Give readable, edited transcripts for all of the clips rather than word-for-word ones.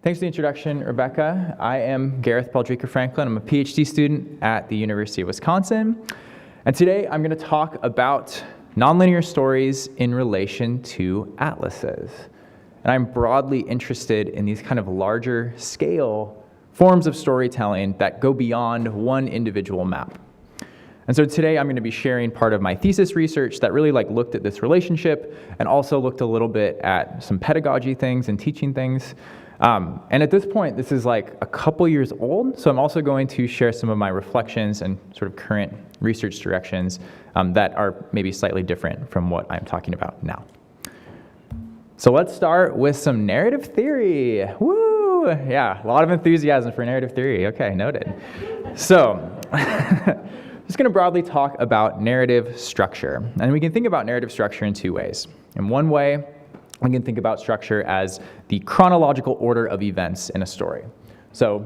Thanks for the introduction, Rebecca. I am Gareth Baldrica-Franklin. I'm a PhD student at the University of Wisconsin. And today I'm going to talk about nonlinear stories in relation to atlases. And I'm broadly interested in these kind of larger scale forms of storytelling that go beyond one individual map. And so today I'm going to be sharing part of my thesis research that really looked at this relationship and also looked a little bit at some pedagogy things and teaching things. And at this point, this is a couple years old, so I'm also going to share some of my reflections and sort of current research directions that are maybe slightly different from what I'm talking about now. So let's start with some narrative theory. Woo! Yeah, a lot of enthusiasm for narrative theory. Okay, noted. So, I'm just going to broadly talk about narrative structure. And we can think about narrative structure in two ways. In one way, we can think about structure as the chronological order of events in a story. So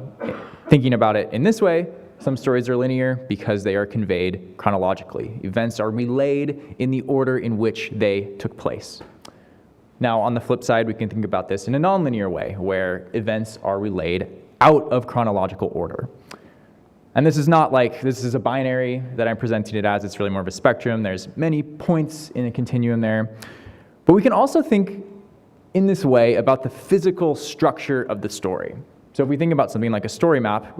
thinking about it in this way, some stories are linear because they are conveyed chronologically. Events are relayed in the order in which they took place. Now, on the flip side, we can think about this in a nonlinear way, where events are relayed out of chronological order. And this is not this is a binary that I'm presenting it as. It's really more of a spectrum. There's many points in a continuum there. But we can also think in this way about the physical structure of the story. So if we think about something like a story map,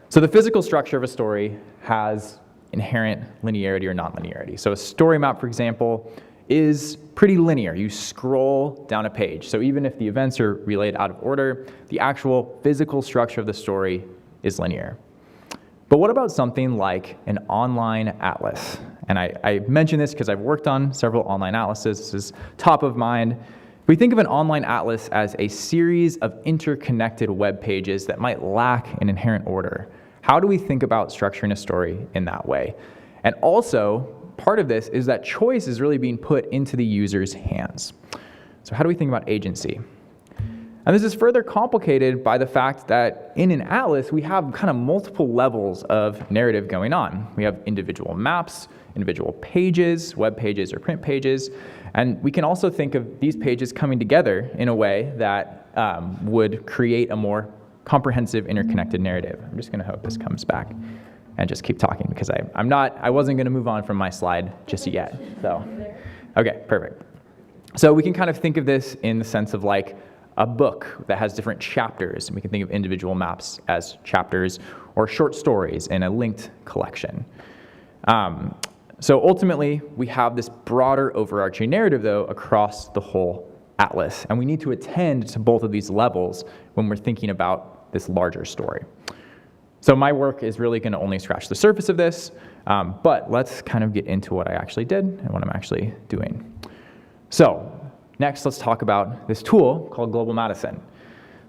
So the physical structure of a story has inherent linearity or nonlinearity. So a story map, for example, is pretty linear. You scroll down a page. So even if the events are relayed out of order, the actual physical structure of the story is linear. But what about something like an online atlas? And I mention this because I've worked on several online atlases. This is top of mind. We think of an online atlas as a series of interconnected web pages that might lack an inherent order. How do we think about structuring a story in that way? And also, part of this is that choice is really being put into the user's hands. So how do we think about agency? And this is further complicated by the fact that in an atlas, we have kind of multiple levels of narrative going on. We have individual maps, individual pages, web pages or print pages, and we can also think of these pages coming together in a way that would create a more comprehensive, interconnected narrative. I'm just going to hope this comes back and just keep talking because I wasn't going to move on from my slide just yet. So, okay, perfect. So we can kind of think of this in the sense of a book that has different chapters, and we can think of individual maps as chapters or short stories in a linked collection. So ultimately, we have this broader overarching narrative, though, across the whole atlas, and we need to attend to both of these levels when we're thinking about this larger story. So my work is really going to only scratch the surface of this, but let's kind of get into what I actually did and what I'm actually doing. So next, let's talk about this tool called Global Madison.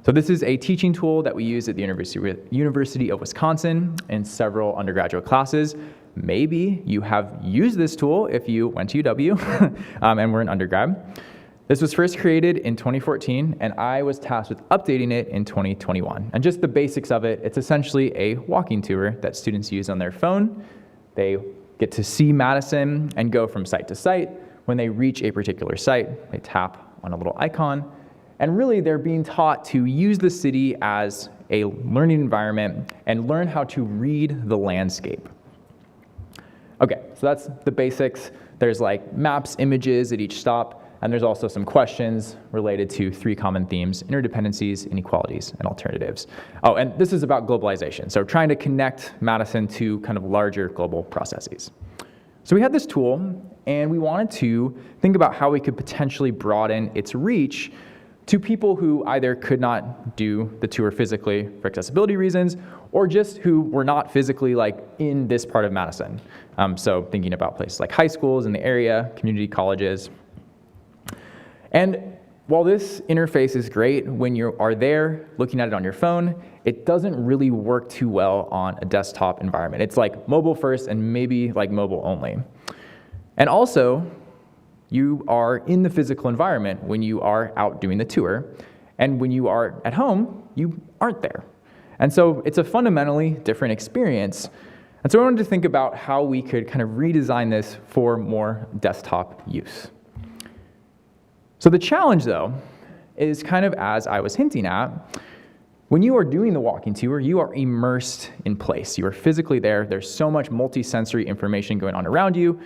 So this is a teaching tool that we use at the University of Wisconsin in several undergraduate classes. Maybe you have used this tool if you went to UW and were an undergrad. This was first created in 2014, and I was tasked with updating it in 2021. And just the basics of it, it's essentially a walking tour that students use on their phone. They get to see Madison and go from site to site. When they reach a particular site, they tap on a little icon, and really they're being taught to use the city as a learning environment and learn how to read the landscape. Okay, so that's the basics. There's maps, images at each stop, and there's also some questions related to three common themes: interdependencies, inequalities, and alternatives. Oh, and this is about globalization, so trying to connect Madison to kind of larger global processes. So we had this tool, and we wanted to think about how we could potentially broaden its reach to people who either could not do the tour physically for accessibility reasons, or just who were not physically in this part of Madison. So thinking about places like high schools in the area, community colleges. And while this interface is great when you are there looking at it on your phone, it doesn't really work too well on a desktop environment. It's mobile first and maybe mobile only. And also, you are in the physical environment when you are out doing the tour, and when you are at home, you aren't there. And so it's a fundamentally different experience. And so I wanted to think about how we could kind of redesign this for more desktop use. So the challenge, though, is kind of as I was hinting at. When you are doing the walking tour, you are immersed in place. You are physically there. There's so much multi-sensory information going on around you.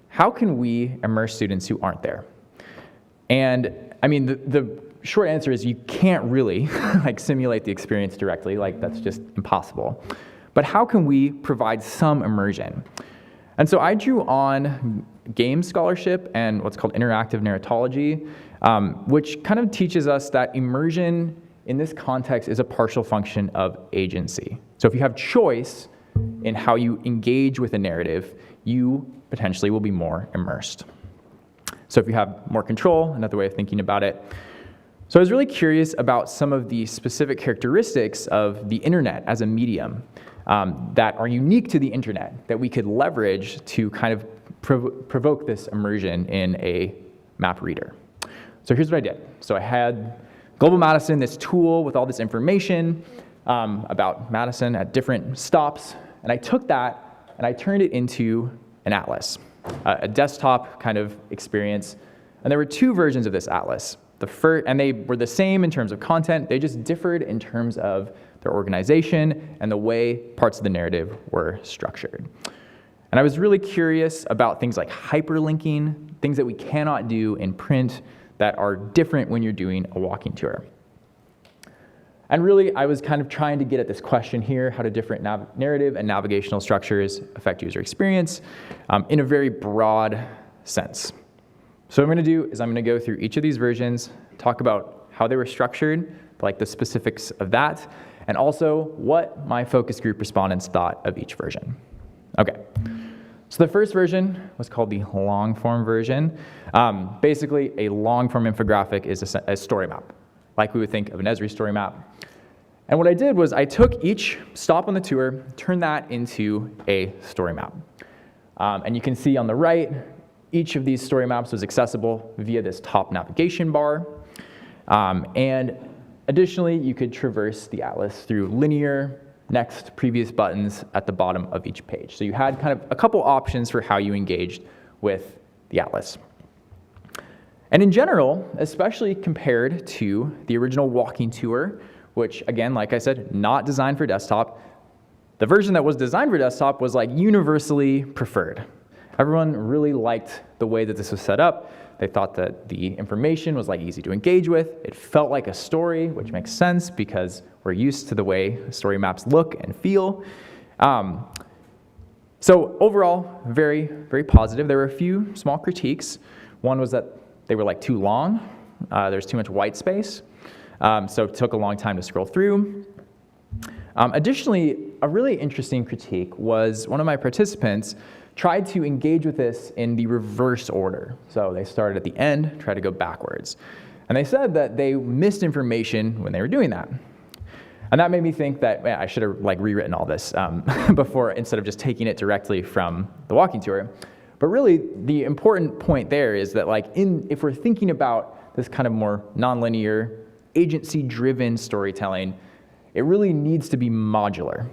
How can we immerse students who aren't there? And I mean, the short answer is you can't really like simulate the experience directly. Like, that's just impossible. But how can we provide some immersion? And so I drew on game scholarship and what's called interactive narratology, which kind of teaches us that immersion in this context is a partial function of agency. So if you have choice in how you engage with a narrative, you potentially will be more immersed. So if you have more control, another way of thinking about it. So I was really curious about some of the specific characteristics of the internet as a medium that are unique to the internet that we could leverage to kind of provoke this immersion in a map reader. So here's what I did. So I had Global Madison, this tool with all this information about Madison at different stops, and I took that and I turned it into an atlas, a desktop kind of experience. And there were two versions of this atlas. And they were the same in terms of content, they just differed in terms of their organization and the way parts of the narrative were structured. And I was really curious about things like hyperlinking, things that we cannot do in print that are different when you're doing a walking tour. And really, I was kind of trying to get at this question here: how do different narrative and navigational structures affect user experience in a very broad sense? So what I'm going to do is I'm going to go through each of these versions, talk about how they were structured, like the specifics of that, and also what my focus group respondents thought of each version. Okay. So the first version was called the long-form version. Basically, a long-form infographic is a story map, like we would think of an Esri story map. And what I did was I took each stop on the tour, turned that into a story map. And you can see on the right, each of these story maps was accessible via this top navigation bar. And additionally, you could traverse the atlas through linear, next, previous buttons at the bottom of each page. So you had kind of a couple options for how you engaged with the atlas. And in general, especially compared to the original walking tour, which again, like I said, not designed for desktop, the version that was designed for desktop was like universally preferred. Everyone really liked the way that this was set up. They thought that the information was like easy to engage with. It felt like a story, which makes sense because we're used to the way story maps look and feel. So overall, very, very positive. There were a few small critiques. One was that they were like too long. There's too much white space. So it took a long time to scroll through. Additionally, a really interesting critique was one of my participants tried to engage with this in the reverse order. So they started at the end, tried to go backwards. And they said that they missed information when they were doing that. And that made me think that, man, I should have like rewritten all this before, instead of just taking it directly from the walking tour. But really, the important point there is that like if we're thinking about this kind of more nonlinear, agency-driven storytelling, it really needs to be modular.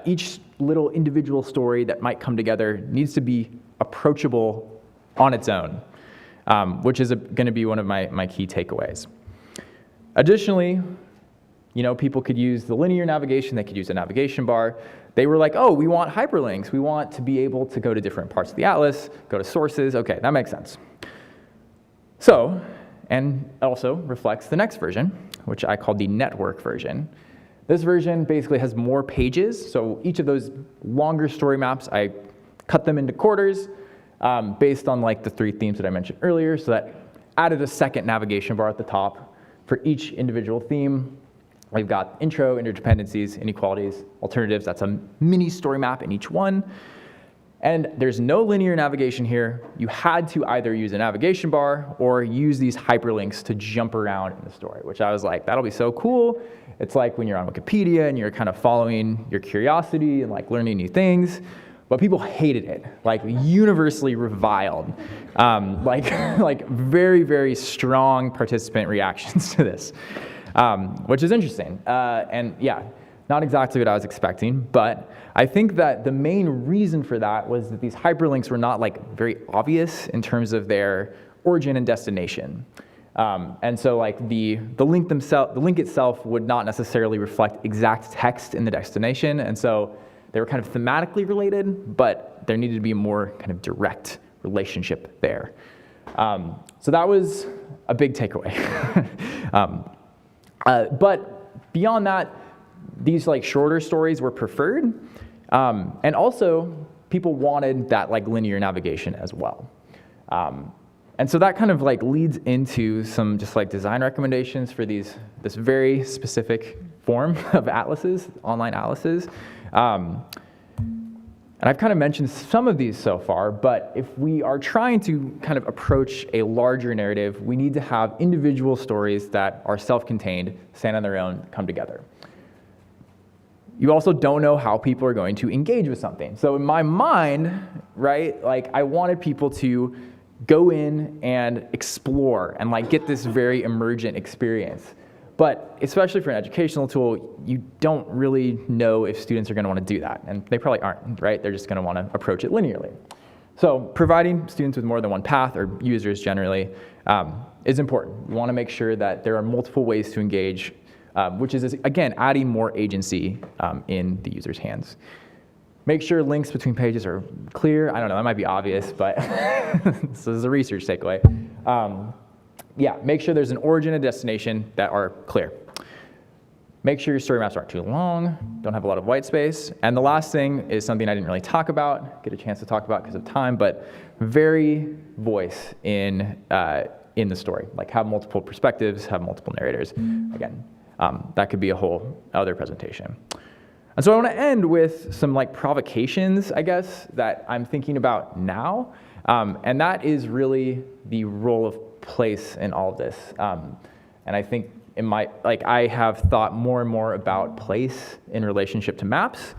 Each little individual story that might come together needs to be approachable on its own, which is going to be one of my key takeaways. Additionally, people could use the linear navigation, they could use a navigation bar. They were like, oh, we want hyperlinks. We want to be able to go to different parts of the atlas, go to sources. Okay, that makes sense. So, and also reflects the next version, which I called the network version. This version basically has more pages, so each of those longer story maps, I cut them into quarters based on like the three themes that I mentioned earlier, so that added a second navigation bar at the top for each individual theme. We've got intro, interdependencies, inequalities, alternatives. That's a mini story map in each one. And there's no linear navigation here. You had to either use a navigation bar or use these hyperlinks to jump around in the story, which I was like, that'll be so cool. It's like when you're on Wikipedia and you're kind of following your curiosity and like learning new things. But people hated it, like universally reviled, like very, very strong participant reactions to this, which is interesting. And yeah, not exactly what I was expecting, but I think that the main reason for that was that these hyperlinks were not like very obvious in terms of their origin and destination. And so like the link itself would not necessarily reflect exact text in the destination. And so they were kind of thematically related, but there needed to be a more kind of direct relationship there. So that was a big takeaway. But beyond that, these like shorter stories were preferred. And also people wanted that like linear navigation as well. And so that kind of like leads into some just like design recommendations for this very specific form of atlases, online atlases. And I've kind of mentioned some of these so far, but if we are trying to kind of approach a larger narrative, we need to have individual stories that are self-contained, stand on their own, come together. You also don't know how people are going to engage with something. So in my mind, right, like I wanted people to go in and explore and like get this very emergent experience. But especially for an educational tool, you don't really know if students are going to want to do that. And they probably aren't, right? They're just going to want to approach it linearly. So providing students with more than one path, or users generally, is important. You want to make sure that there are multiple ways to engage, which is, again, adding more agency in the user's hands. Make sure links between pages are clear. I don't know, that might be obvious, but this is a research takeaway. Yeah, make sure there's an origin and destination that are clear. Make sure your story maps aren't too long, don't have a lot of white space. And the last thing is something I didn't really talk about, get a chance to talk about because of time, but vary voice in the story. Like have multiple perspectives, have multiple narrators. Again, that could be a whole other presentation. And so I want to end with some like provocations, I guess, that I'm thinking about now. And that is really the role of place in all of this. And I think I have thought more and more about place in relationship to maps.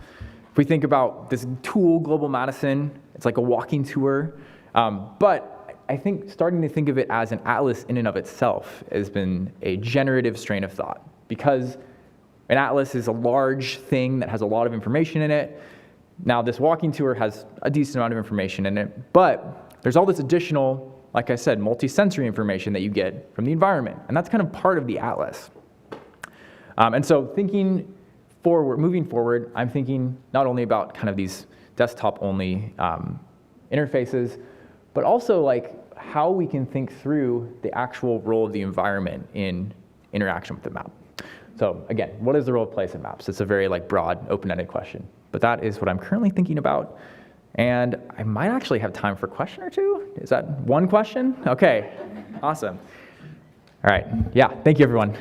If we think about this tool, Global Madison, it's like a walking tour. But I think starting to think of it as an atlas in and of itself has been a generative strain of thought, because an atlas is a large thing that has a lot of information in it. Now, this walking tour has a decent amount of information in it, but there's all this additional, like I said, multi-sensory information that you get from the environment, and that's kind of part of the atlas. And so moving forward, I'm thinking not only about kind of these desktop-only interfaces, but also like how we can think through the actual role of the environment in interaction with the map. So again, what is the role of place in maps? It's a very like broad, open-ended question, but that is what I'm currently thinking about. And I might actually have time for a question or two. Is that one question? Okay, awesome. All right, yeah, thank you everyone.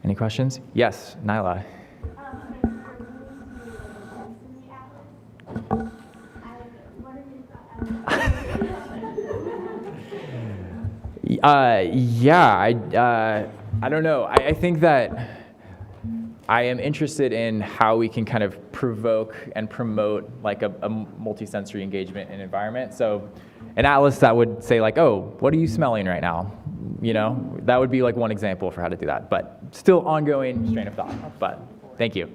Any questions? Yes, Nyla. Yeah, I don't know. I think that I am interested in how we can kind of provoke and promote like a multisensory engagement in environment. So an atlas that would say like, oh, what are you smelling right now? You know, that would be like one example for how to do that, but still ongoing strain of thought. But thank you.